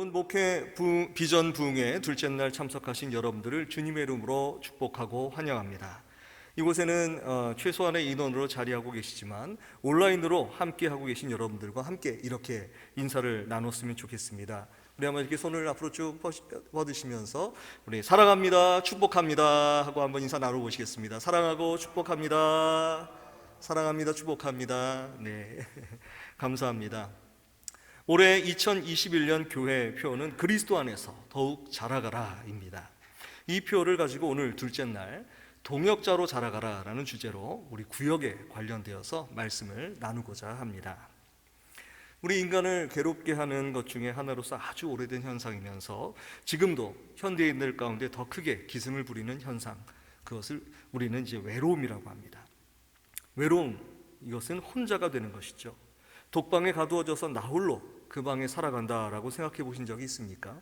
여러분, 목회 비전 부흥회 둘째 날 참석하신 여러분들을 주님의 이름으로 축복하고 환영합니다. 이곳에는 최소한의 인원으로 자리하고 계시지만 온라인으로 함께하고 계신 여러분들과 함께 이렇게 인사를 나눴으면 좋겠습니다. 우리 한번 이렇게 손을 앞으로 쭉 뻗으시면서 우리 사랑합니다, 축복합니다 하고 한번 인사 나눠보시겠습니다. 사랑하고 축복합니다. 사랑합니다, 축복합니다. 네, 감사합니다. 올해 2021년 교회 표어는 그리스도 안에서 더욱 자라가라입니다. 이 표어를 가지고 오늘 둘째 날 동역자로 자라가라라는 주제로 우리 구역에 관련되어서 말씀을 나누고자 합니다. 우리 인간을 괴롭게 하는 것 중에 하나로서 아주 오래된 현상이면서 지금도 현대인들 가운데 더 크게 기승을 부리는 현상, 그것을 우리는 이제 외로움이라고 합니다. 외로움, 이것은 혼자가 되는 것이죠. 독방에 가두어져서 나 홀로 그 방에 살아간다라고 생각해 보신 적이 있습니까?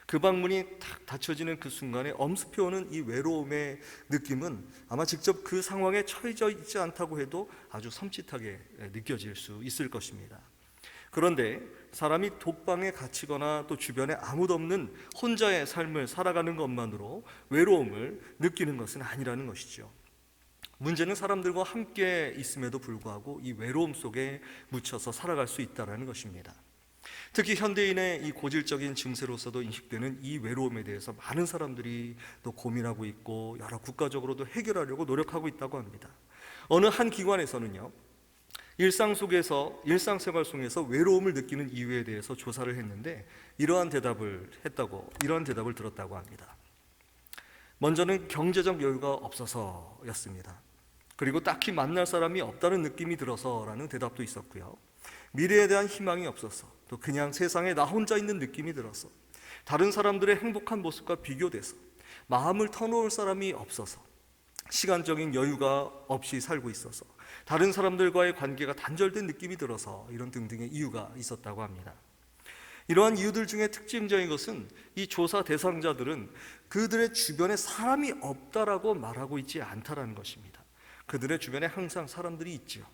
그 방문이 탁 닫혀지는 그 순간에 엄습해오는 이 외로움의 느낌은 아마 직접 그 상황에 처해져 있지 않다고 해도 아주 섬찟하게 느껴질 수 있을 것입니다. 그런데 사람이 독방에 갇히거나 또 주변에 아무도 없는 혼자의 삶을 살아가는 것만으로 외로움을 느끼는 것은 아니라는 것이죠. 문제는 사람들과 함께 있음에도 불구하고 이 외로움 속에 묻혀서 살아갈 수 있다는 것입니다. 특히 현대인의 이 고질적인 증세로서도 인식되는 이 외로움에 대해서 많은 사람들이 또 고민하고 있고 여러 국가적으로도 해결하려고 노력하고 있다고 합니다. 어느 한 기관에서는요, 일상생활 속에서 외로움을 느끼는 이유에 대해서 조사를 했는데 이러한 대답을 들었다고 합니다. 먼저는 경제적 여유가 없어서였습니다. 그리고 딱히 만날 사람이 없다는 느낌이 들어서라는 대답도 있었고요. 미래에 대한 희망이 없어서, 또 그냥 세상에 나 혼자 있는 느낌이 들어서, 다른 사람들의 행복한 모습과 비교돼서, 마음을 터놓을 사람이 없어서, 시간적인 여유가 없이 살고 있어서, 다른 사람들과의 관계가 단절된 느낌이 들어서, 이런 등등의 이유가 있었다고 합니다. 이러한 이유들 중에 특징적인 것은 이 조사 대상자들은 그들의 주변에 사람이 없다라고 말하고 있지 않다라는 것입니다. 그들의 주변에 항상 사람들이 있죠.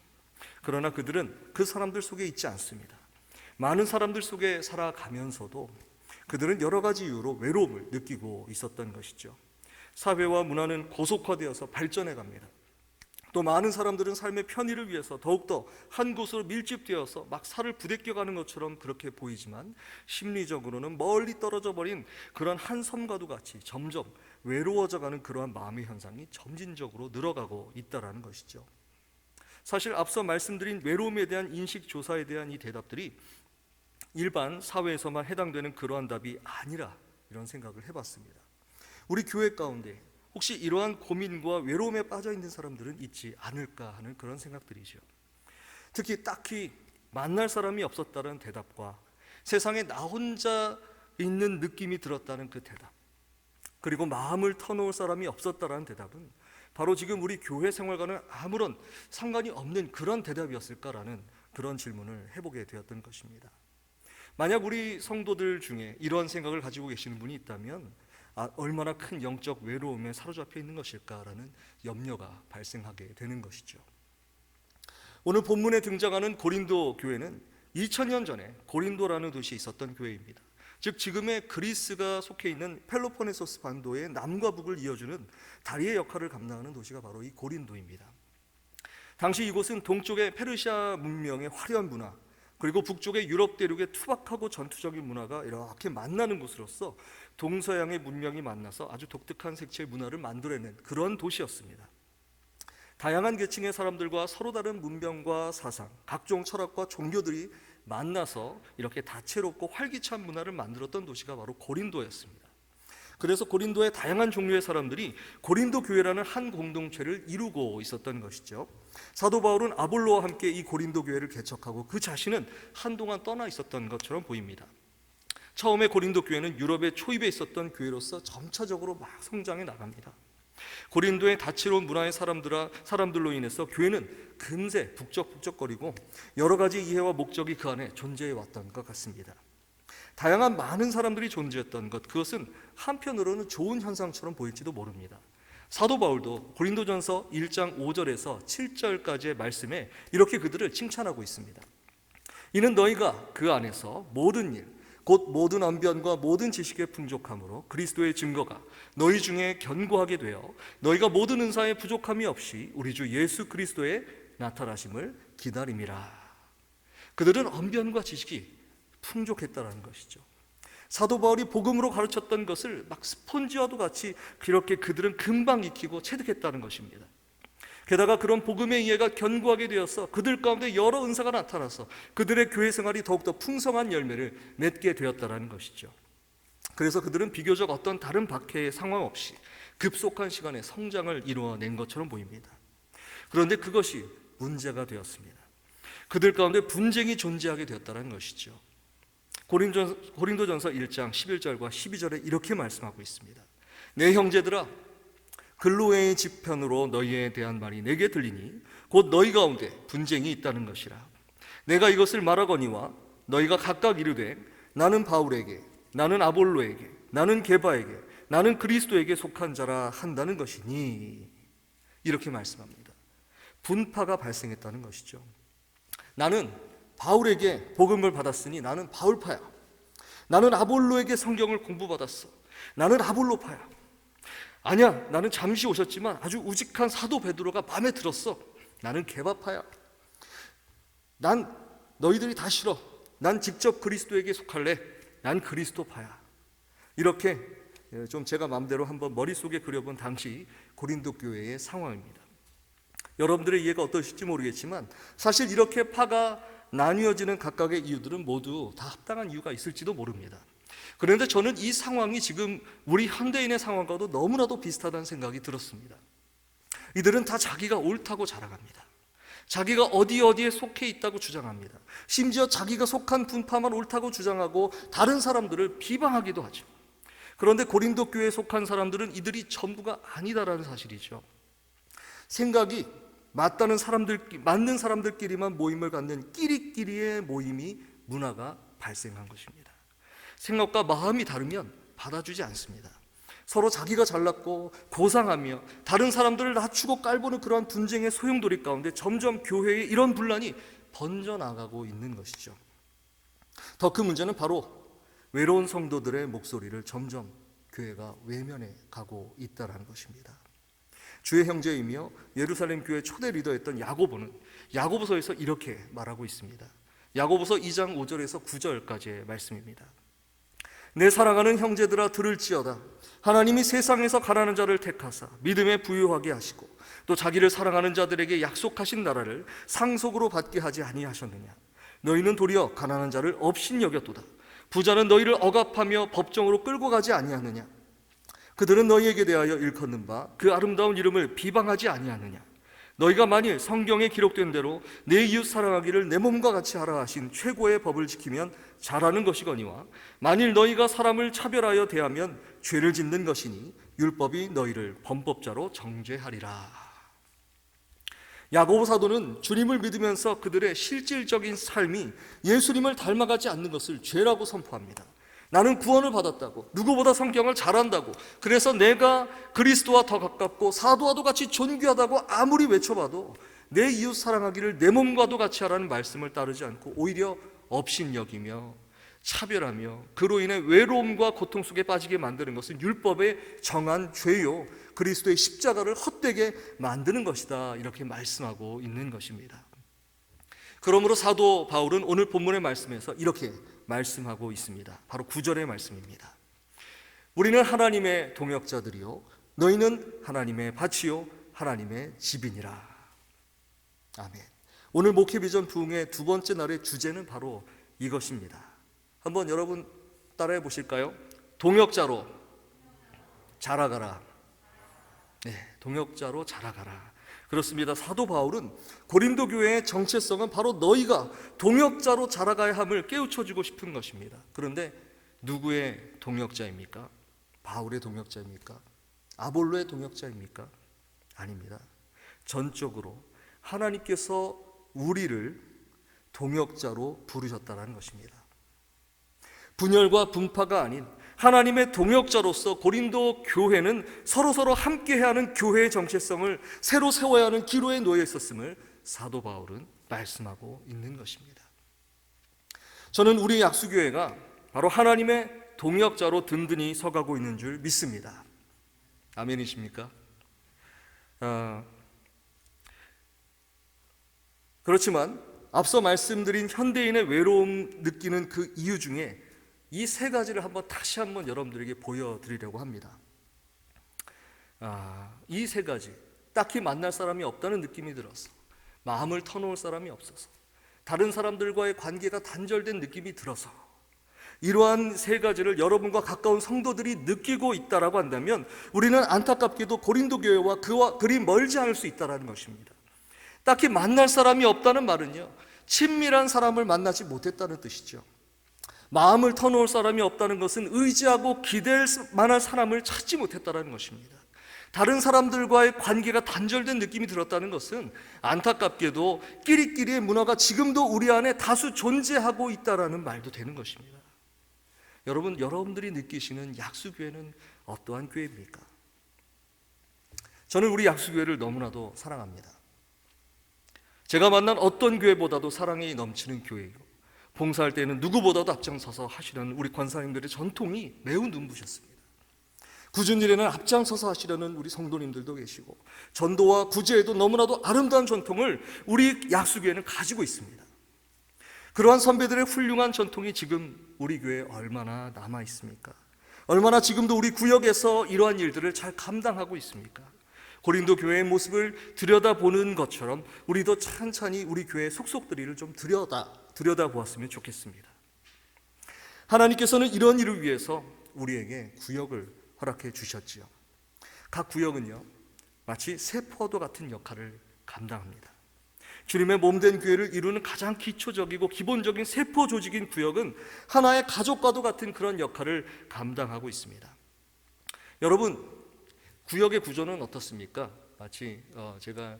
그러나 그들은 그 사람들 속에 있지 않습니다. 많은 사람들 속에 살아가면서도 그들은 여러 가지 이유로 외로움을 느끼고 있었던 것이죠. 사회와 문화는 고속화되어서 발전해 갑니다. 또 많은 사람들은 삶의 편의를 위해서 더욱더 한 곳으로 밀집되어서 막 살을 부대껴가는 것처럼 그렇게 보이지만 심리적으로는 멀리 떨어져 버린 그런 한 섬과도 같이 점점 외로워져가는 그러한 마음의 현상이 점진적으로 늘어가고 있다는 것이죠. 사실 앞서 말씀드린 외로움에 대한 인식 조사에 대한 이 대답들이 일반 사회에서만 해당되는 그러한 답이 아니라 이런 생각을 해봤습니다. 우리 교회 가운데 혹시 이러한 고민과 외로움에 빠져 있는 사람들은 있지 않을까 하는 그런 생각들이죠. 특히 딱히 만날 사람이 없었다는 대답과 세상에 나 혼자 있는 느낌이 들었다는 그 대답, 그리고 마음을 터놓을 사람이 없었다는 대답은 바로 지금 우리 교회 생활과는 아무런 상관이 없는 그런 대답이었을까라는 그런 질문을 해보게 되었던 것입니다. 만약 우리 성도들 중에 이런 생각을 가지고 계시는 분이 있다면 얼마나 큰 영적 외로움에 사로잡혀 있는 것일까라는 염려가 발생하게 되는 것이죠. 오늘 본문에 등장하는 고린도 교회는 2000년 전에 고린도라는 도시에 있었던 교회입니다. 즉 지금의 그리스가 속해 있는 펠로폰네소스 반도의 남과 북을 이어주는 다리의 역할을 감당하는 도시가 바로 이 고린도입니다. 당시 이곳은 동쪽의 페르시아 문명의 화려한 문화, 그리고 북쪽의 유럽 대륙의 투박하고 전투적인 문화가 이렇게 만나는 곳으로서 동서양의 문명이 만나서 아주 독특한 색채의 문화를 만들어낸 그런 도시였습니다. 다양한 계층의 사람들과 서로 다른 문명과 사상, 각종 철학과 종교들이 만나서 이렇게 다채롭고 활기찬 문화를 만들었던 도시가 바로 고린도였습니다. 그래서 고린도의 다양한 종류의 사람들이 고린도 교회라는 한 공동체를 이루고 있었던 것이죠. 사도 바울은 아볼로와 함께 이 고린도 교회를 개척하고 그 자신은 한동안 떠나 있었던 것처럼 보입니다. 처음에 고린도 교회는 유럽의 초입에 있었던 교회로서 점차적으로 막 성장해 나갑니다. 고린도의 다채로운 문화의 사람들로 인해서 교회는 금세 북적북적거리고 여러 가지 이해와 목적이 그 안에 존재해 왔던 것 같습니다. 다양한 많은 사람들이 존재했던 것, 그것은 한편으로는 좋은 현상처럼 보일지도 모릅니다. 사도 바울도 고린도전서 1장 5절에서 7절까지의 말씀에 이렇게 그들을 칭찬하고 있습니다. 이는 너희가 그 안에서 모든 일, 곧 모든 언변과 모든 지식의 풍족함으로 그리스도의 증거가 너희 중에 견고하게 되어 너희가 모든 은사에 부족함이 없이 우리 주 예수 그리스도의 나타나심을 기다림이라. 그들은 언변과 지식이 풍족했다는 것이죠. 사도 바울이 복음으로 가르쳤던 것을 막 스폰지와도 같이 그렇게 그들은 금방 익히고 체득했다는 것입니다. 게다가 그런 복음의 이해가 견고하게 되어서 그들 가운데 여러 은사가 나타나서 그들의 교회 생활이 더욱더 풍성한 열매를 맺게 되었다는 것이죠. 그래서 그들은 비교적 어떤 다른 박해의 상황 없이 급속한 시간에 성장을 이루어낸 것처럼 보입니다. 그런데 그것이 문제가 되었습니다. 그들 가운데 분쟁이 존재하게 되었다는 것이죠. 고린도전서 1장 11절과 12절에 이렇게 말씀하고 있습니다. 내 형제들아, 글로에의 지편으로 너희에 대한 말이 내게 들리니 곧 너희 가운데 분쟁이 있다는 것이라. 내가 이것을 말하거니와 너희가 각각 이르되 나는 바울에게, 나는 아볼로에게, 나는 게바에게, 나는 그리스도에게 속한 자라 한다는 것이니, 이렇게 말씀합니다. 분파가 발생했다는 것이죠. 나는 바울에게 복음을 받았으니 나는 바울파야. 나는 아볼로에게 성경을 공부받았어. 나는 아볼로파야. 아니야, 나는 잠시 오셨지만 아주 우직한 사도 베드로가 마음에 들었어. 나는 게바파야. 난 너희들이 다 싫어. 난 직접 그리스도에게 속할래. 난 그리스도파야. 이렇게 좀 제가 마음대로 한번 머릿속에 그려본 당시 고린도 교회의 상황입니다. 여러분들의 이해가 어떠실지 모르겠지만 사실 이렇게 파가 나뉘어지는 각각의 이유들은 모두 다 합당한 이유가 있을지도 모릅니다. 그런데 저는 이 상황이 지금 우리 현대인의 상황과도 너무나도 비슷하다는 생각이 들었습니다. 이들은 다 자기가 옳다고 자랑합니다. 자기가 어디에 속해 있다고 주장합니다. 심지어 자기가 속한 분파만 옳다고 주장하고 다른 사람들을 비방하기도 하죠. 그런데 고린도 교회에 속한 사람들은 이들이 전부가 아니다라는 사실이죠. 생각이 맞는 사람들끼리만 모임을 갖는 끼리끼리의 모임이 문화가 발생한 것입니다. 생각과 마음이 다르면 받아주지 않습니다. 서로 자기가 잘났고 고상하며 다른 사람들을 낮추고 깔보는 그러한 분쟁의 소용돌이 가운데 점점 교회의 이런 분란이 번져나가고 있는 것이죠. 더 큰 문제는 바로 외로운 성도들의 목소리를 점점 교회가 외면해 가고 있다는 것입니다. 주의 형제이며 예루살렘 교회 초대 리더였던 야고보는 야고보서에서 이렇게 말하고 있습니다. 야고보서 2장 5절에서 9절까지의 말씀입니다. 내 사랑하는 형제들아 들을지어다. 하나님이 세상에서 가난한 자를 택하사 믿음에 부유하게 하시고 또 자기를 사랑하는 자들에게 약속하신 나라를 상속으로 받게 하지 아니하셨느냐. 너희는 도리어 가난한 자를 업신 여겼도다. 부자는 너희를 억압하며 법정으로 끌고 가지 아니하느냐. 그들은 너희에게 대하여 일컫는 바 그 아름다운 이름을 비방하지 아니하느냐. 너희가 만일 성경에 기록된 대로 내 이웃 사랑하기를 내 몸과 같이 하라 하신 최고의 법을 지키면 잘하는 것이거니와 만일 너희가 사람을 차별하여 대하면 죄를 짓는 것이니 율법이 너희를 범법자로 정죄하리라. 야고보 사도는 주님을 믿으면서 그들의 실질적인 삶이 예수님을 닮아가지 않는 것을 죄라고 선포합니다. 나는 구원을 받았다고, 누구보다 성경을 잘한다고, 그래서 내가 그리스도와 더 가깝고 사도와도 같이 존귀하다고 아무리 외쳐봐도 내 이웃 사랑하기를 내 몸과도 같이 하라는 말씀을 따르지 않고 오히려 업신여기며 차별하며 그로 인해 외로움과 고통 속에 빠지게 만드는 것은 율법에 정한 죄요, 그리스도의 십자가를 헛되게 만드는 것이다, 이렇게 말씀하고 있는 것입니다. 그러므로 사도 바울은 오늘 본문의 말씀에서 이렇게 말씀하고 있습니다. 바로 9절의 말씀입니다. 우리는 하나님의 동역자들이요 너희는 하나님의 밭이요 하나님의 집이니라. 아멘. 오늘 목회비전 부흥의 두 번째 날의 주제는 바로 이것입니다. 한번 여러분 따라해 보실까요? 동역자로 자라가라. 네, 동역자로 자라가라. 그렇습니다. 사도 바울은 고린도 교회의 정체성은 바로 너희가 동역자로 자라가야 함을 깨우쳐주고 싶은 것입니다. 그런데 누구의 동역자입니까? 바울의 동역자입니까? 아볼로의 동역자입니까? 아닙니다. 전적으로 하나님께서 우리를 동역자로 부르셨다는 것입니다. 분열과 분파가 아닌 하나님의 동역자로서 고린도 교회는 서로서로 함께해야 하는 교회의 정체성을 새로 세워야 하는 기로에 놓여 있었음을 사도 바울은 말씀하고 있는 것입니다. 저는 우리 약수교회가 바로 하나님의 동역자로 든든히 서가고 있는 줄 믿습니다. 아멘이십니까? 그렇지만 앞서 말씀드린 현대인의 외로움 느끼는 그 이유 중에 이 세 가지를 다시 한번 여러분들에게 보여드리려고 합니다. 이 세 가지, 딱히 만날 사람이 없다는 느낌이 들어서, 마음을 터놓을 사람이 없어서, 다른 사람들과의 관계가 단절된 느낌이 들어서, 이러한 세 가지를 여러분과 가까운 성도들이 느끼고 있다라고 한다면 우리는 안타깝게도 고린도 교회와 그와 그리 멀지 않을 수 있다는 것입니다. 딱히 만날 사람이 없다는 말은요, 친밀한 사람을 만나지 못했다는 뜻이죠. 마음을 터놓을 사람이 없다는 것은 의지하고 기댈 만한 사람을 찾지 못했다는 것입니다. 다른 사람들과의 관계가 단절된 느낌이 들었다는 것은 안타깝게도 끼리끼리의 문화가 지금도 우리 안에 다수 존재하고 있다는 말도 되는 것입니다. 여러분들이 느끼시는 약수교회는 어떠한 교회입니까? 저는 우리 약수교회를 너무나도 사랑합니다. 제가 만난 어떤 교회보다도 사랑이 넘치는 교회요, 봉사할 때는 누구보다도 앞장서서 하시려는 우리 권사님들의 전통이 매우 눈부셨습니다. 구준일에는 앞장서서 하시려는 우리 성도님들도 계시고, 전도와 구제에도 너무나도 아름다운 전통을 우리 약수교회는 가지고 있습니다. 그러한 선배들의 훌륭한 전통이 지금 우리 교회에 얼마나 남아 있습니까? 얼마나 지금도 우리 구역에서 이러한 일들을 잘 감당하고 있습니까? 고린도 교회의 모습을 들여다보는 것처럼 우리도 찬찬히 우리 교회의 속속들이를 좀 들여다보았으면 좋겠습니다. 하나님께서는 이런 일을 위해서 우리에게 구역을 허락해 주셨지요. 각 구역은요, 마치 세포도 같은 역할을 감당합니다. 주님의 몸된 교회를 이루는 가장 기초적이고 기본적인 세포 조직인 구역은 하나의 가족과도 같은 그런 역할을 감당하고 있습니다. 여러분, 구역의 구조는 어떻습니까? 마치 제가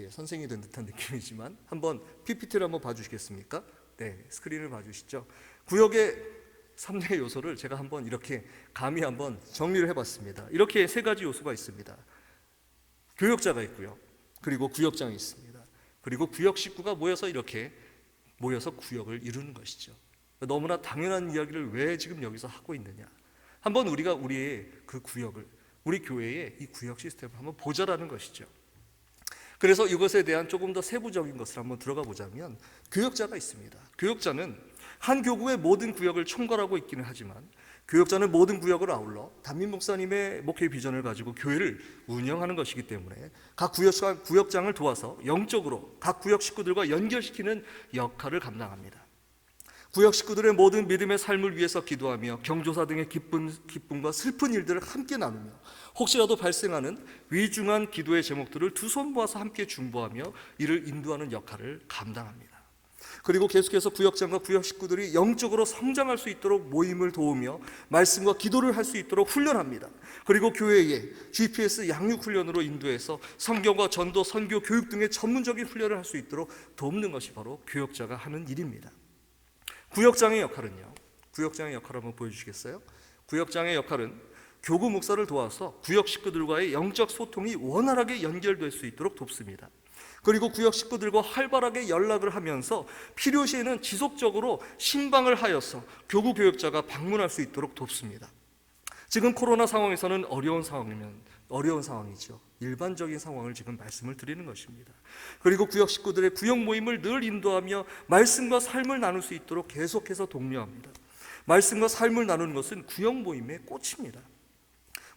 선생이 된 듯한 느낌이지만 한번 PPT를 한번 봐주시겠습니까? 네, 스크린을 봐주시죠. 구역의 3대 요소를 제가 한번 이렇게 감히 한번 정리를 해봤습니다. 이렇게 세 가지 요소가 있습니다. 교역자가 있고요, 그리고 구역장이 있습니다. 그리고 구역 식구가 모여서 구역을 이루는 것이죠. 너무나 당연한 이야기를 왜 지금 여기서 하고 있느냐? 한번 우리가 우리의 그 구역을, 우리 교회의 이 구역 시스템을 한번 보자라는 것이죠. 그래서 이것에 대한 조금 더 세부적인 것을 한번 들어가 보자면, 교역자가 있습니다. 교역자는 한 교구의 모든 구역을 총괄하고 있기는 하지만, 교역자는 모든 구역을 아울러 담임 목사님의 목회 비전을 가지고 교회를 운영하는 것이기 때문에 각 구역장을 도와서 영적으로 각 구역 식구들과 연결시키는 역할을 감당합니다. 구역 식구들의 모든 믿음의 삶을 위해서 기도하며 경조사 등의 기쁨과 슬픈 일들을 함께 나누며, 혹시라도 발생하는 위중한 기도의 제목들을 두 손 모아서 함께 중보하며 이를 인도하는 역할을 감당합니다. 그리고 계속해서 구역장과 구역 식구들이 영적으로 성장할 수 있도록 모임을 도우며 말씀과 기도를 할 수 있도록 훈련합니다. 그리고 교회에 GPS 양육 훈련으로 인도해서 성경과 전도, 선교, 교육 등의 전문적인 훈련을 할 수 있도록 돕는 것이 바로 교역자가 하는 일입니다. 구역장의 역할은요, 구역장의 역할을 한번 보여주시겠어요? 구역장의 역할은 교구 목사를 도와서 구역 식구들과의 영적 소통이 원활하게 연결될 수 있도록 돕습니다. 그리고 구역 식구들과 활발하게 연락을 하면서 필요시에는 지속적으로 신방을 하여서 교구 교역자가 방문할 수 있도록 돕습니다. 지금 코로나 상황에서는 어려운 상황이죠. 일반적인 상황을 지금 말씀을 드리는 것입니다. 그리고 구역 식구들의 구역 모임을 늘 인도하며 말씀과 삶을 나눌 수 있도록 계속해서 독려합니다. 말씀과 삶을 나누는 것은 구역 모임의 꽃입니다.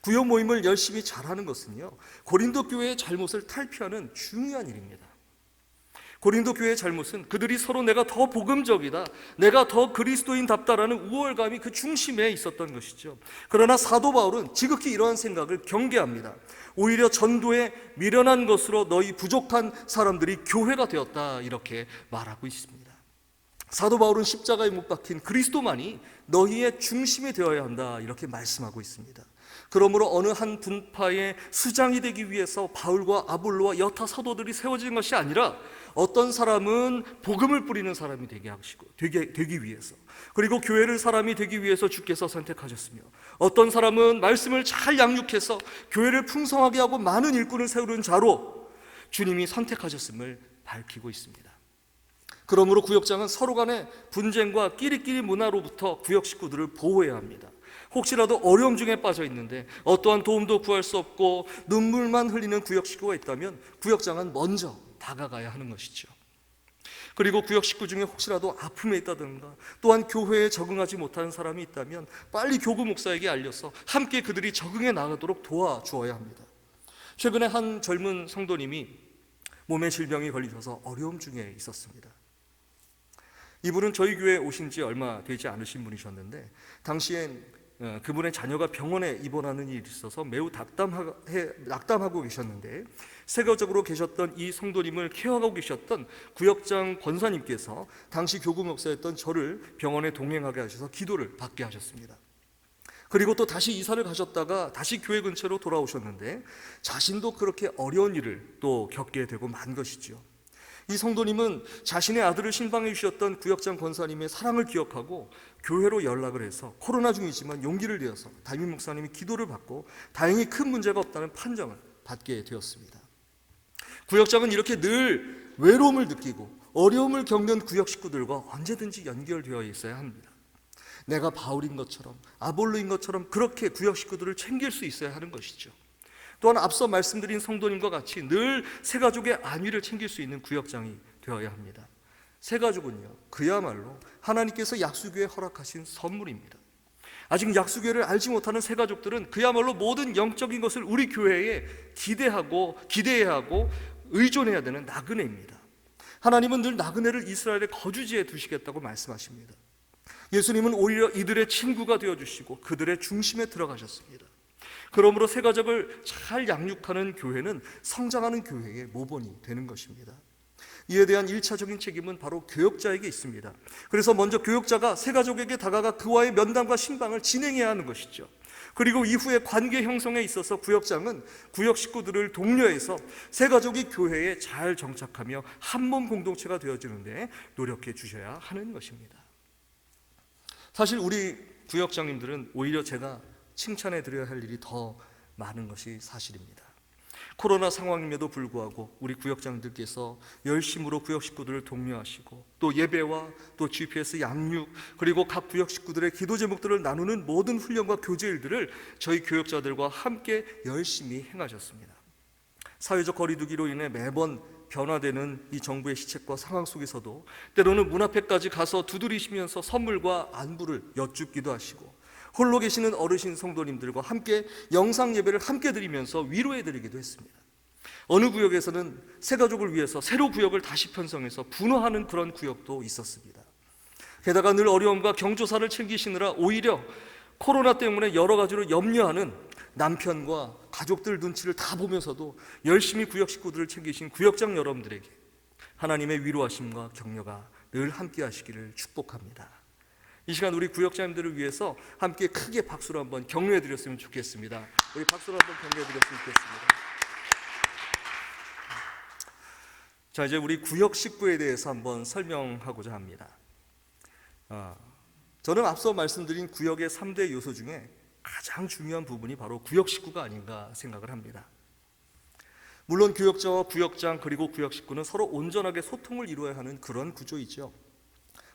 구역 모임을 열심히 잘하는 것은요, 고린도 교회의 잘못을 탈피하는 중요한 일입니다. 고린도 교회의 잘못은 그들이 서로 내가 더 복음적이다, 내가 더 그리스도인답다라는 우월감이 그 중심에 있었던 것이죠. 그러나 사도 바울은 지극히 이러한 생각을 경계합니다. 오히려 전도에 미련한 것으로 너희 부족한 사람들이 교회가 되었다, 이렇게 말하고 있습니다. 사도 바울은 십자가에 못 박힌 그리스도만이 너희의 중심이 되어야 한다, 이렇게 말씀하고 있습니다. 그러므로 어느 한 분파의 수장이 되기 위해서 바울과 아볼로와 여타 사도들이 세워진 것이 아니라, 어떤 사람은 복음을 뿌리는 사람이 되기 위해서, 그리고 교회를 사람이 되기 위해서 주께서 선택하셨으며, 어떤 사람은 말씀을 잘 양육해서 교회를 풍성하게 하고 많은 일꾼을 세우는 자로 주님이 선택하셨음을 밝히고 있습니다. 그러므로 구역장은 서로 간의 분쟁과 끼리끼리 문화로부터 구역 식구들을 보호해야 합니다. 혹시라도 어려움 중에 빠져 있는데 어떠한 도움도 구할 수 없고 눈물만 흘리는 구역 식구가 있다면 구역장은 먼저 다가가야 하는 것이죠. 그리고 구역 식구 중에 혹시라도 아픔에 있다든가 또한 교회에 적응하지 못하는 사람이 있다면 빨리 교구 목사에게 알려서 함께 그들이 적응해 나가도록 도와주어야 합니다. 최근에 한 젊은 성도님이 몸에 질병이 걸리셔서 어려움 중에 있었습니다. 이분은 저희 교회에 오신 지 얼마 되지 않으신 분이셨는데 당시엔 그분의 자녀가 병원에 입원하는 일이 있어서 매우 낙담하고 계셨는데 세가족으로 계셨던 이 성도님을 케어하고 계셨던 구역장 권사님께서 당시 교구 목사였던 저를 병원에 동행하게 하셔서 기도를 받게 하셨습니다. 그리고 또 다시 이사를 가셨다가 다시 교회 근처로 돌아오셨는데 자신도 그렇게 어려운 일을 또 겪게 되고 만 것이죠. 이 성도님은 자신의 아들을 신방해 주셨던 구역장 권사님의 사랑을 기억하고 교회로 연락을 해서 코로나 중이지만 용기를 내어서 담임 목사님이 기도를 받고 다행히 큰 문제가 없다는 판정을 받게 되었습니다. 구역장은 이렇게 늘 외로움을 느끼고 어려움을 겪는 구역 식구들과 언제든지 연결되어 있어야 합니다. 내가 바울인 것처럼 아볼로인 것처럼 그렇게 구역 식구들을 챙길 수 있어야 하는 것이죠. 또한 앞서 말씀드린 성도님과 같이 늘 새가족의 안위를 챙길 수 있는 구역장이 되어야 합니다. 새가족은요, 그야말로 하나님께서 약수교회에 허락하신 선물입니다. 아직 약수교회를 알지 못하는 새가족들은 그야말로 모든 영적인 것을 우리 교회에 기대해야 하고 의존해야 되는 나그네입니다. 하나님은 늘 나그네를 이스라엘의 거주지에 두시겠다고 말씀하십니다. 예수님은 오히려 이들의 친구가 되어주시고 그들의 중심에 들어가셨습니다. 그러므로 새가족을 잘 양육하는 교회는 성장하는 교회의 모본이 되는 것입니다. 이에 대한 1차적인 책임은 바로 교역자에게 있습니다. 그래서 먼저 교역자가 새가족에게 다가가 그와의 면담과 신방을 진행해야 하는 것이죠. 그리고 이후에 관계 형성에 있어서 구역장은 구역 식구들을 독려해서 새가족이 교회에 잘 정착하며 한몸 공동체가 되어지는데 노력해 주셔야 하는 것입니다. 사실 우리 구역장님들은 오히려 제가 칭찬해 드려야 할 일이 더 많은 것이 사실입니다. 코로나 상황임에도 불구하고 우리 구역장들께서 열심으로 구역 식구들을 독려하시고 또 예배와 또 GPS 양육 그리고 각 구역 식구들의 기도 제목들을 나누는 모든 훈련과 교제 일들을 저희 교역자들과 함께 열심히 행하셨습니다. 사회적 거리두기로 인해 매번 변화되는 이 정부의 시책과 상황 속에서도 때로는 문 앞에까지 가서 두드리시면서 선물과 안부를 여쭙기도 하시고 홀로 계시는 어르신 성도님들과 함께 영상 예배를 함께 드리면서 위로해 드리기도 했습니다. 어느 구역에서는 새가족을 위해서 새로 구역을 다시 편성해서 분화하는 그런 구역도 있었습니다. 게다가 늘 어려움과 경조사를 챙기시느라 오히려 코로나 때문에 여러 가지로 염려하는 남편과 가족들 눈치를 다 보면서도 열심히 구역 식구들을 챙기신 구역장 여러분들에게 하나님의 위로하심과 격려가 늘 함께 하시기를 축복합니다. 이 시간 우리 구역장님들을 위해서 함께 크게 박수로 한번 격려해 드렸으면 좋겠습니다. 우리 박수로 한번 격려해 드렸으면 좋겠습니다. 자, 이제 우리 구역 식구에 대해서 한번 설명하고자 합니다. 저는 앞서 말씀드린 구역의 3대 요소 중에 가장 중요한 부분이 바로 구역 식구가 아닌가 생각을 합니다. 물론 교역자와 구역장 그리고 구역 식구는 서로 온전하게 소통을 이루어야 하는 그런 구조이죠.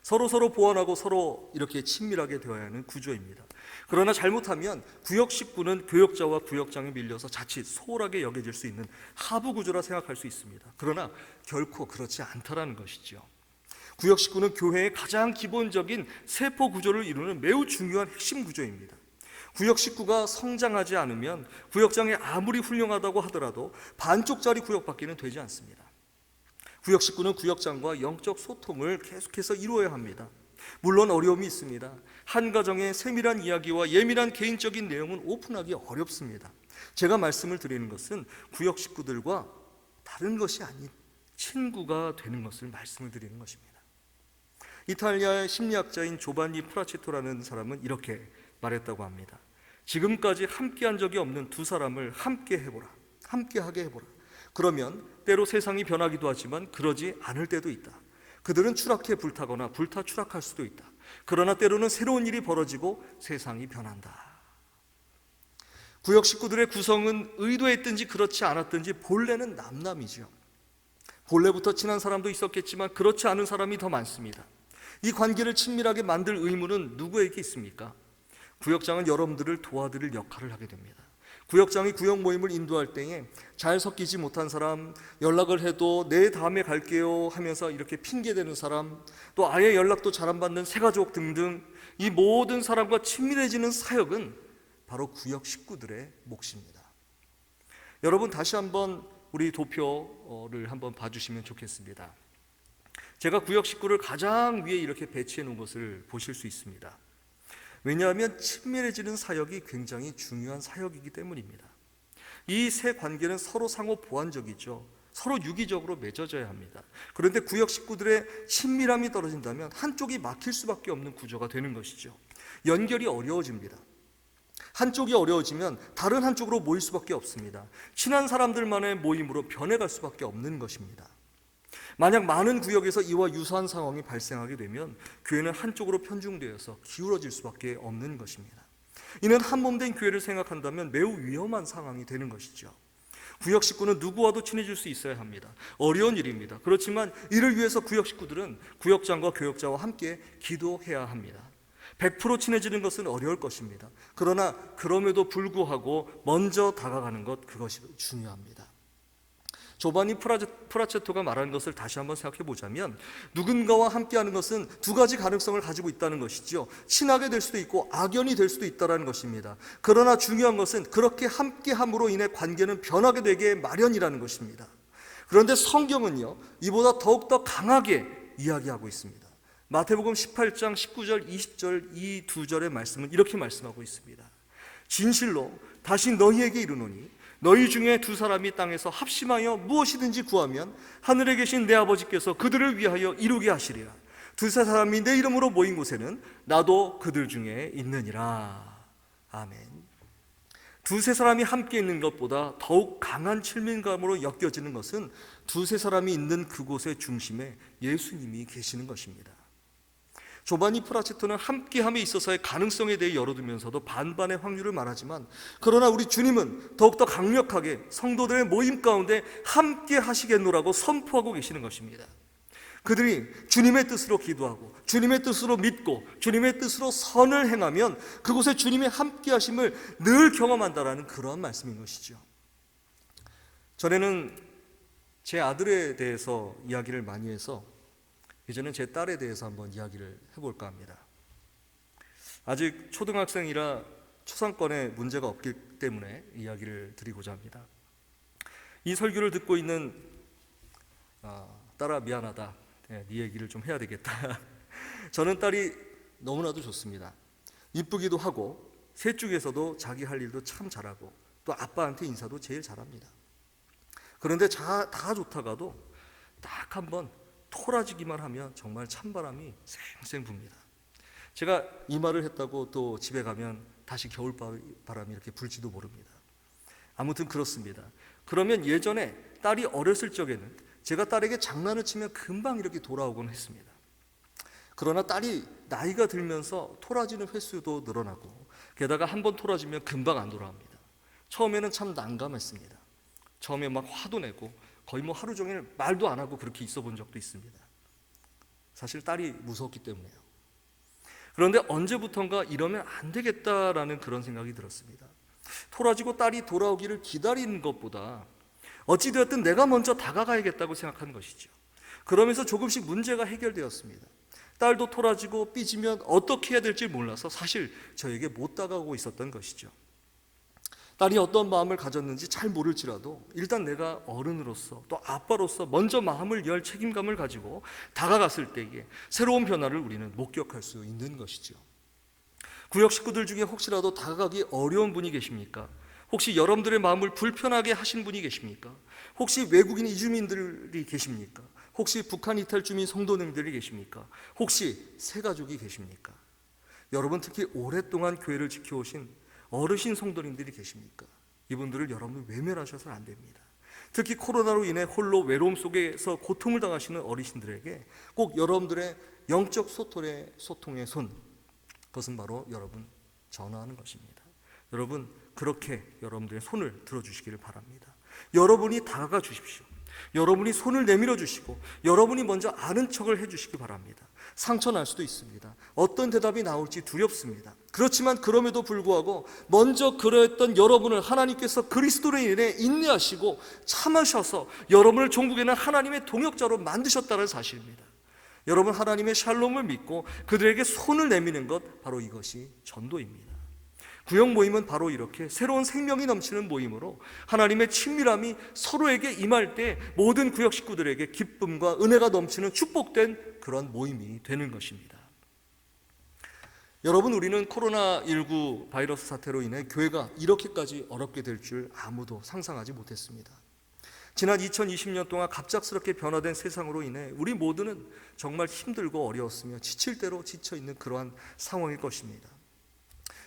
서로 보완하고 서로 이렇게 친밀하게 되어야 하는 구조입니다. 그러나 잘못하면 구역 식구는 교역자와 구역장에 밀려서 자칫 소홀하게 여겨질 수 있는 하부 구조라 생각할 수 있습니다. 그러나 결코 그렇지 않다라는 것이죠. 구역 식구는 교회의 가장 기본적인 세포 구조를 이루는 매우 중요한 핵심 구조입니다. 구역 식구가 성장하지 않으면 구역장이 아무리 훌륭하다고 하더라도 반쪽짜리 구역밖에는 되지 않습니다. 구역 식구는 구역장과 영적 소통을 계속해서 이루어야 합니다. 물론 어려움이 있습니다. 한 가정의 세밀한 이야기와 예민한 개인적인 내용은 오픈하기 어렵습니다. 제가 말씀을 드리는 것은 구역 식구들과 다른 것이 아닌 친구가 되는 것을 말씀을 드리는 것입니다. 이탈리아의 심리학자인 조반니 프라체토라는 사람은 이렇게 말했다고 합니다. 지금까지 함께한 적이 없는 두 사람을 함께하게 해보라. 그러면 때로 세상이 변하기도 하지만 그러지 않을 때도 있다. 그들은 추락해 불타거나 불타 추락할 수도 있다. 그러나 때로는 새로운 일이 벌어지고 세상이 변한다. 구역 식구들의 구성은 의도했든지 그렇지 않았든지 본래는 남남이죠. 본래부터 친한 사람도 있었겠지만 그렇지 않은 사람이 더 많습니다. 이 관계를 친밀하게 만들 의무는 누구에게 있습니까? 구역장은 여러분들을 도와드릴 역할을 하게 됩니다. 구역장이 구역 모임을 인도할 때에 잘 섞이지 못한 사람, 연락을 해도 내 다음에 갈게요 하면서 이렇게 핑계대는 사람, 또 아예 연락도 잘 안 받는 새가족 등등, 이 모든 사람과 친밀해지는 사역은 바로 구역 식구들의 몫입니다. 여러분, 다시 한번 우리 도표를 한번 봐주시면 좋겠습니다. 제가 구역 식구를 가장 위에 이렇게 배치해 놓은 것을 보실 수 있습니다. 왜냐하면 친밀해지는 사역이 굉장히 중요한 사역이기 때문입니다. 이 세 관계는 서로 상호 보완적이죠. 서로 유기적으로 맺어져야 합니다. 그런데 구역 식구들의 친밀함이 떨어진다면 한쪽이 막힐 수밖에 없는 구조가 되는 것이죠. 연결이 어려워집니다. 한쪽이 어려워지면 다른 한쪽으로 모일 수밖에 없습니다. 친한 사람들만의 모임으로 변해갈 수밖에 없는 것입니다. 만약 많은 구역에서 이와 유사한 상황이 발생하게 되면 교회는 한쪽으로 편중되어서 기울어질 수밖에 없는 것입니다. 이는 한몸된 교회를 생각한다면 매우 위험한 상황이 되는 것이죠. 구역 식구는 누구와도 친해질 수 있어야 합니다. 어려운 일입니다. 그렇지만 이를 위해서 구역 식구들은 구역장과 교역자와 함께 기도해야 합니다. 100% 친해지는 것은 어려울 것입니다. 그러나 그럼에도 불구하고 먼저 다가가는 것, 그것이 중요합니다. 조바니 프라체토가 말하는 것을 다시 한번 생각해 보자면 누군가와 함께하는 것은 두 가지 가능성을 가지고 있다는 것이죠. 친하게 될 수도 있고 악연이 될 수도 있다는 것입니다. 그러나 중요한 것은 그렇게 함께함으로 인해 관계는 변하게 되게 마련이라는 것입니다. 그런데 성경은요, 이보다 더욱더 강하게 이야기하고 있습니다. 마태복음 18장 19절 20절 이 두 절의 말씀은 이렇게 말씀하고 있습니다. 진실로 다시 너희에게 이르노니 너희 중에 두 사람이 땅에서 합심하여 무엇이든지 구하면 하늘에 계신 내 아버지께서 그들을 위하여 이루게 하시리라. 두세 사람이 내 이름으로 모인 곳에는 나도 그들 중에 있느니라. 아멘. 두세 사람이 함께 있는 것보다 더욱 강한 친밀감으로 엮여지는 것은 두세 사람이 있는 그곳의 중심에 예수님이 계시는 것입니다. 조바니 프라체토는 함께함에 있어서의 가능성에 대해 열어두면서도 반반의 확률을 말하지만, 그러나 우리 주님은 더욱더 강력하게 성도들의 모임 가운데 함께 하시겠노라고 선포하고 계시는 것입니다. 그들이 주님의 뜻으로 기도하고 주님의 뜻으로 믿고 주님의 뜻으로 선을 행하면 그곳에 주님의 함께 하심을 늘 경험한다라는 그런 말씀인 것이죠. 전에는 제 아들에 대해서 이야기를 많이 해서 이제는 제 딸에 대해서 한번 이야기를 해볼까 합니다. 아직 초등학생이라 초상권에 문제가 없기 때문에 이야기를 드리고자 합니다. 이 설교를 듣고 있는 딸아, 미안하다. 네 얘기를 좀 해야 되겠다. 저는 딸이 너무나도 좋습니다. 이쁘기도 하고 셋 중에서도 자기 할 일도 참 잘하고 또 아빠한테 인사도 제일 잘합니다. 그런데 다 좋다가도 딱 한번 토라지기만 하면 정말 찬바람이 쌩쌩 붑니다. 제가 이 말을 했다고 또 집에 가면 다시 겨울바람이 이렇게 불지도 모릅니다. 아무튼 그렇습니다. 그러면 예전에 딸이 어렸을 적에는 제가 딸에게 장난을 치면 금방 이렇게 돌아오곤 했습니다. 그러나 딸이 나이가 들면서 토라지는 횟수도 늘어나고 게다가 한번 토라지면 금방 안 돌아옵니다. 처음에는 참 난감했습니다. 처음에 막 화도 내고 거의 하루 종일 말도 안 하고 그렇게 있어 본 적도 있습니다. 사실 딸이 무서웠기 때문에요. 그런데 언제부턴가 이러면 안 되겠다라는 그런 생각이 들었습니다. 토라지고 딸이 돌아오기를 기다리는 것보다 어찌되었든 내가 먼저 다가가야겠다고 생각한 것이죠. 그러면서 조금씩 문제가 해결되었습니다. 딸도 토라지고 삐지면 어떻게 해야 될지 몰라서 사실 저에게 못 다가오고 있었던 것이죠. 딸이 어떤 마음을 가졌는지 잘 모를지라도 일단 내가 어른으로서 또 아빠로서 먼저 마음을 열 책임감을 가지고 다가갔을 때에 새로운 변화를 우리는 목격할 수 있는 것이죠. 구역 식구들 중에 혹시라도 다가가기 어려운 분이 계십니까? 혹시 여러분들의 마음을 불편하게 하신 분이 계십니까? 혹시 외국인 이주민들이 계십니까? 혹시 북한 이탈 주민 성도님들이 계십니까? 혹시 새가족이 계십니까? 여러분, 특히 오랫동안 교회를 지켜오신 어르신 성도님들이 계십니까? 이분들을 여러분 외면하셔서는 안 됩니다. 특히 코로나로 인해 홀로 외로움 속에서 고통을 당하시는 어르신들에게 꼭 여러분들의 영적 소통의 손, 그것은 바로 여러분 전화하는 것입니다. 여러분, 그렇게 여러분들의 손을 들어주시기를 바랍니다. 여러분이 다가가 주십시오. 여러분이 손을 내밀어 주시고 여러분이 먼저 아는 척을 해주시기 바랍니다. 상처 날 수도 있습니다. 어떤 대답이 나올지 두렵습니다. 그렇지만 그럼에도 불구하고 먼저 그러했던 여러분을 하나님께서 그리스도로 인해 인내하시고 참으셔서 여러분을 종국에는 하나님의 동역자로 만드셨다는 사실입니다. 여러분, 하나님의 샬롬을 믿고 그들에게 손을 내미는 것, 바로 이것이 전도입니다. 구역 모임은 바로 이렇게 새로운 생명이 넘치는 모임으로 하나님의 친밀함이 서로에게 임할 때 모든 구역 식구들에게 기쁨과 은혜가 넘치는 축복된 그런 모임이 되는 것입니다. 여러분, 우리는 코로나19 바이러스 사태로 인해 교회가 이렇게까지 어렵게 될 줄 아무도 상상하지 못했습니다. 지난 2020년 동안 갑작스럽게 변화된 세상으로 인해 우리 모두는 정말 힘들고 어려웠으며 지칠 대로 지쳐있는 그러한 상황일 것입니다.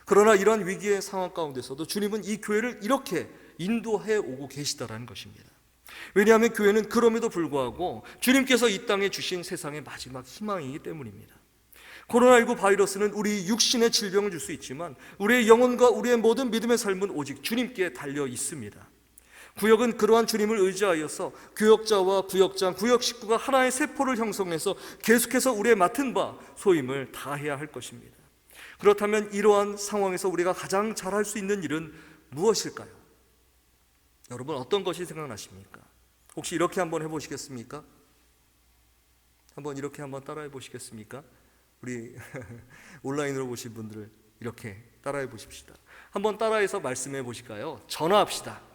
그러나 이러한 위기의 상황 가운데서도 주님은 이 교회를 이렇게 인도해 오고 계시다라는 것입니다. 왜냐하면 교회는 그럼에도 불구하고 주님께서 이 땅에 주신 세상의 마지막 희망이기 때문입니다. 코로나19 바이러스는 우리 육신의 질병을 줄 수 있지만 우리의 영혼과 우리의 모든 믿음의 삶은 오직 주님께 달려 있습니다. 구역은 그러한 주님을 의지하여서 교역자와 구역장, 구역 식구가 하나의 세포를 형성해서 계속해서 우리의 맡은 바 소임을 다해야 할 것입니다. 그렇다면 이러한 상황에서 우리가 가장 잘할 수 있는 일은 무엇일까요? 여러분, 어떤 것이 생각나십니까? 혹시 이렇게 한번 해보시겠습니까? 이렇게 한번 따라해 보시겠습니까? 우리 온라인으로 보신 분들 이렇게 따라해 보십시다. 한번 따라해서 말씀해 보실까요? 전화합시다.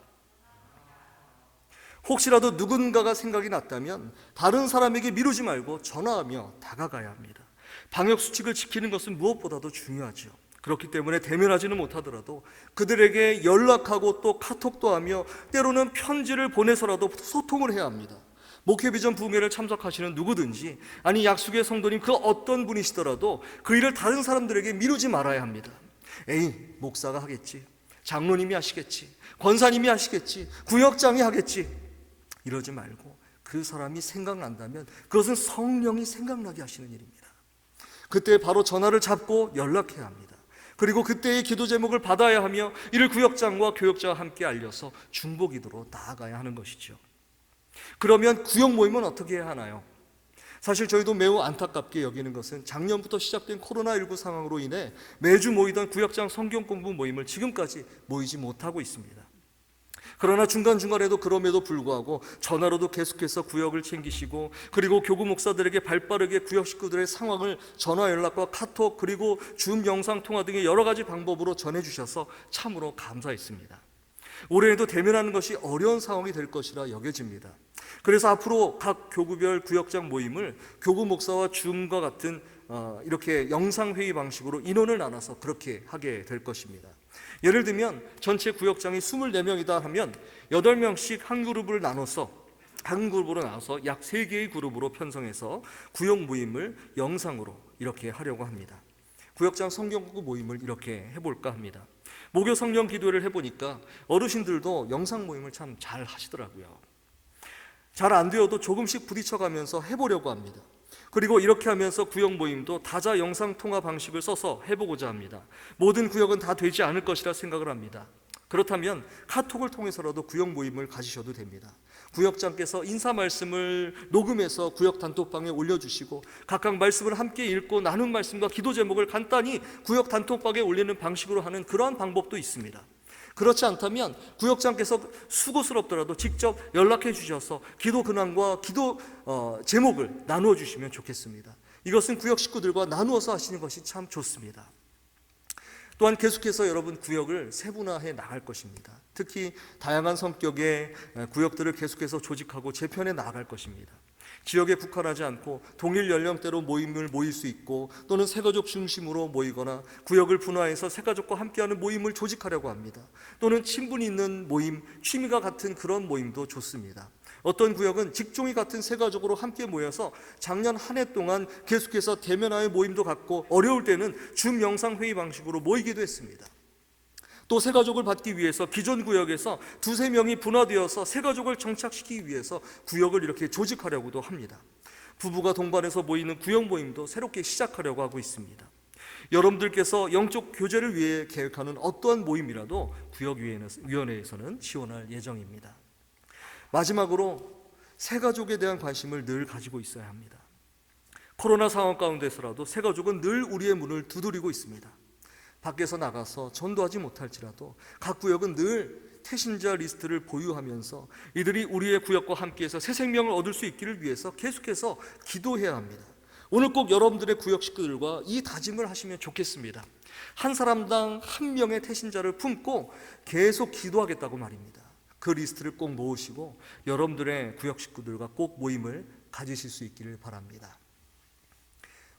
혹시라도 누군가가 생각이 났다면 다른 사람에게 미루지 말고 전화하며 다가가야 합니다. 방역수칙을 지키는 것은 무엇보다도 중요하죠. 그렇기 때문에 대면하지는 못하더라도 그들에게 연락하고 또 카톡도 하며 때로는 편지를 보내서라도 소통을 해야 합니다. 목회비전 부흥회를 참석하시는 누구든지, 아니 약속의 성도님 그 어떤 분이시더라도 그 일을 다른 사람들에게 미루지 말아야 합니다. 에이, 목사가 하겠지, 장로님이 하시겠지, 권사님이 하시겠지, 구역장이 하겠지, 이러지 말고 그 사람이 생각난다면 그것은 성령이 생각나게 하시는 일입니다. 그때 바로 전화를 잡고 연락해야 합니다. 그리고 그때의 기도 제목을 받아야 하며 이를 구역장과 교역자와 함께 알려서 중보기도로 나아가야 하는 것이죠. 그러면 구역 모임은 어떻게 해야 하나요? 사실 저희도 매우 안타깝게 여기는 것은 작년부터 시작된 코로나19 상황으로 인해 매주 모이던 구역장 성경 공부 모임을 지금까지 모이지 못하고 있습니다. 그러나 중간중간에도 그럼에도 불구하고 전화로도 계속해서 구역을 챙기시고, 그리고 교구 목사들에게 발빠르게 구역 식구들의 상황을 전화 연락과 카톡, 그리고 줌 영상 통화 등의 여러 가지 방법으로 전해주셔서 참으로 감사했습니다. 올해에도 대면하는 것이 어려운 상황이 될 것이라 여겨집니다. 그래서 앞으로 각 교구별 구역장 모임을 교구 목사와 줌과 같은 이렇게 영상회의 방식으로 인원을 나눠서 그렇게 하게 될 것입니다. 예를 들면 전체 구역장이 24명이다 하면 8명씩 한 그룹으로 나눠서 약 3개의 그룹으로 편성해서 구역 모임을 영상으로 이렇게 하려고 합니다. 구역장 성경공부 모임을 이렇게 해볼까 합니다. 목요 성령 기도회를 해보니까 어르신들도 영상 모임을 참 잘 하시더라고요. 잘 안 되어도 조금씩 부딪혀가면서 해보려고 합니다. 그리고 이렇게 하면서 구역 모임도 다자 영상 통화 방식을 써서 해보고자 합니다. 모든 구역은 다 되지 않을 것이라 생각을 합니다. 그렇다면 카톡을 통해서라도 구역 모임을 가지셔도 됩니다. 구역장께서 인사 말씀을 녹음해서 구역 단톡방에 올려주시고 각각 말씀을 함께 읽고 나눈 말씀과 기도 제목을 간단히 구역 단톡방에 올리는 방식으로 하는 그러한 방법도 있습니다. 그렇지 않다면 구역장께서 수고스럽더라도 직접 연락해 주셔서 기도 근황과 기도 제목을 나누어 주시면 좋겠습니다. 이것은 구역 식구들과 나누어서 하시는 것이 참 좋습니다. 또한 계속해서 여러분 구역을 세분화해 나갈 것입니다. 특히 다양한 성격의 구역들을 계속해서 조직하고 재편해 나갈 것입니다. 지역에 국한하지 않고 동일 연령대로 모임을 모일 수 있고, 또는 새가족 중심으로 모이거나 구역을 분화해서 새가족과 함께하는 모임을 조직하려고 합니다. 또는 친분이 있는 모임, 취미가 같은 그런 모임도 좋습니다. 어떤 구역은 직종이 같은 새가족으로 함께 모여서 작년 한 해 동안 계속해서 대면하여 모임도 갖고 어려울 때는 줌 영상 회의 방식으로 모이기도 했습니다. 또 새가족을 받기 위해서 기존 구역에서 2-3명이 분화되어서 새가족을 정착시키기 위해서 구역을 이렇게 조직하려고도 합니다. 부부가 동반해서 모이는 구역 모임도 새롭게 시작하려고 하고 있습니다. 여러분들께서 영적 교제를 위해 계획하는 어떠한 모임이라도 구역위원회에서는 지원할 예정입니다. 마지막으로 새가족에 대한 관심을 늘 가지고 있어야 합니다. 코로나 상황 가운데서라도 새가족은 늘 우리의 문을 두드리고 있습니다. 밖에서 나가서 전도하지 못할지라도 각 구역은 늘 태신자 리스트를 보유하면서 이들이 우리의 구역과 함께해서 새 생명을 얻을 수 있기를 위해서 계속해서 기도해야 합니다. 오늘 꼭 여러분들의 구역 식구들과 이 다짐을 하시면 좋겠습니다. 한 사람당 한 명의 태신자를 품고 계속 기도하겠다고 말입니다. 그 리스트를 꼭 모으시고 여러분들의 구역 식구들과 꼭 모임을 가지실 수 있기를 바랍니다.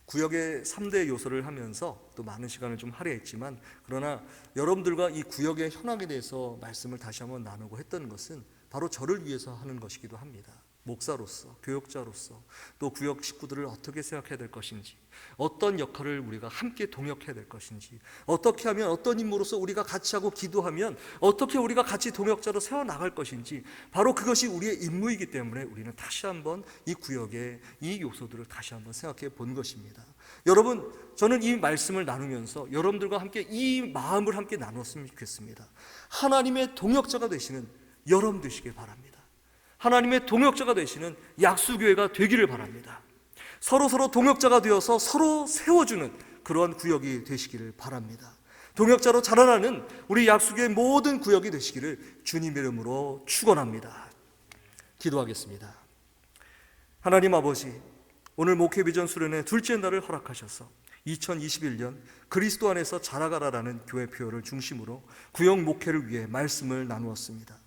구역의 3대 요소를 하면서 또 많은 시간을 좀 할애했지만, 그러나 여러분들과 이 구역의 현황에 대해서 말씀을 다시 한번 나누고 했던 것은 바로 저를 위해서 하는 것이기도 합니다. 목사로서, 교역자로서, 또 구역 식구들을 어떻게 생각해야 될 것인지, 어떤 역할을 우리가 함께 동역해야 될 것인지, 어떻게 하면 어떤 임무로서 우리가 같이 하고 기도하면 어떻게 우리가 같이 동역자로 세워나갈 것인지, 바로 그것이 우리의 임무이기 때문에 우리는 다시 한번 이 구역의 이 요소들을 다시 한번 생각해 본 것입니다. 여러분, 저는 이 말씀을 나누면서 여러분들과 함께 이 마음을 함께 나눴으면 좋겠습니다. 하나님의 동역자가 되시는 여러분 되시길 바랍니다. 하나님의 동역자가 되시는 약수교회가 되기를 바랍니다. 서로 동역자가 되어서 서로 세워주는 그러한 구역이 되시기를 바랍니다. 동역자로 자라나는 우리 약수교회 모든 구역이 되시기를 주님의 이름으로 축원합니다. 기도하겠습니다. 하나님 아버지, 오늘 목회비전 수련회 둘째 날을 허락하셔서 2021년 그리스도 안에서 자라가라라는 교회 표어를 중심으로 구역 목회를 위해 말씀을 나누었습니다.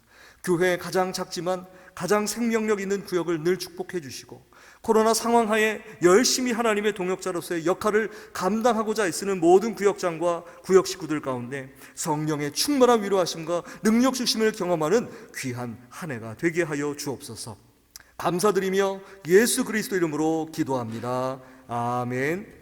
교회의 가장 작지만 가장 생명력 있는 구역을 늘 축복해 주시고, 코로나 상황 하에 열심히 하나님의 동역자로서의 역할을 감당하고자 애쓰는 모든 구역장과 구역 식구들 가운데 성령의 충만한 위로하심과 능력 주심을 경험하는 귀한 한 해가 되게 하여 주옵소서. 감사드리며 예수 그리스도 이름으로 기도합니다. 아멘.